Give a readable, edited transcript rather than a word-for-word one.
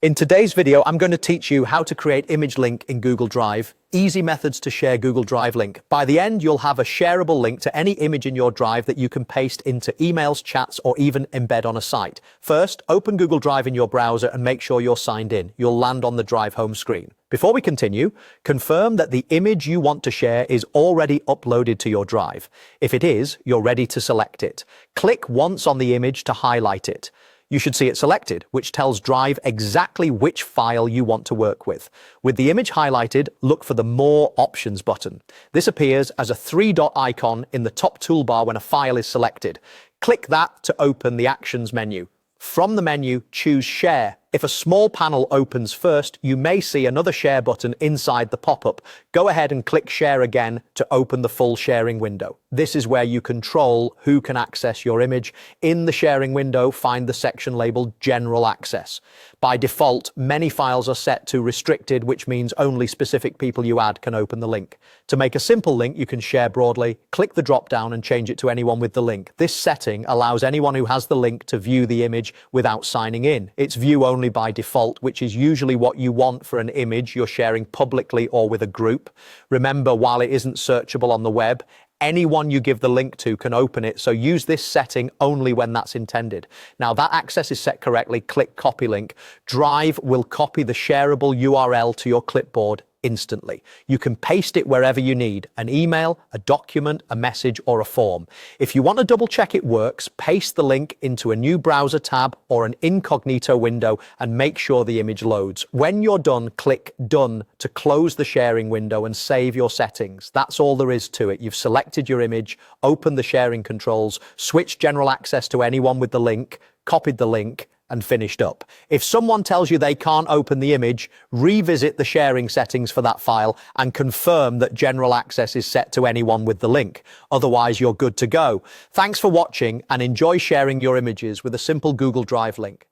In today's video, I'm going to teach you how to create image link in Google Drive, easy methods to share Google Drive link. By the end, you'll have a shareable link to any image in your Drive that you can paste into emails, chats, or even embed on a site. First, open Google Drive in your browser and make sure you're signed in. You'll land on the Drive home screen. Before we continue, confirm that the image you want to share is already uploaded to your Drive. If it is, you're ready to select it. Click once on the image to highlight it. You should see it selected, which tells Drive exactly which file you want to work with. With the image highlighted, look for the More Options button. This appears as a three-dot icon in the top toolbar when a file is selected. Click that to open the Actions menu. From the menu, choose Share. If a small panel opens first, you may see another Share button inside the pop-up. Go ahead and click Share again to open the full sharing window. This is where you control who can access your image. In the sharing window, find the section labeled General Access. By default, many files are set to restricted, which means only specific people you add can open the link. To make a simple link you can share broadly, click the drop-down and change it to anyone with the link. This setting allows anyone who has the link to view the image without signing in. It's view only by default, which is usually what you want for an image you're sharing publicly or with a group. Remember, while it isn't searchable on the web, anyone you give the link to can open it, so use this setting only when that's intended. Now that access is set correctly, click Copy Link. Drive will copy the shareable URL to your clipboard instantly. You can paste it wherever you need, an email, a document, a message, or a form. If you want to double check it works, paste the link into a new browser tab or an incognito window and make sure the image loads. When you're done, click Done to close the sharing window and save your settings. That's all there is to it. You've selected your image, opened the sharing controls, switched general access to anyone with the link, copied the link, and finished up. If someone tells you they can't open the image, revisit the sharing settings for that file and confirm that general access is set to anyone with the link. Otherwise, you're good to go. Thanks for watching and enjoy sharing your images with a simple Google Drive link.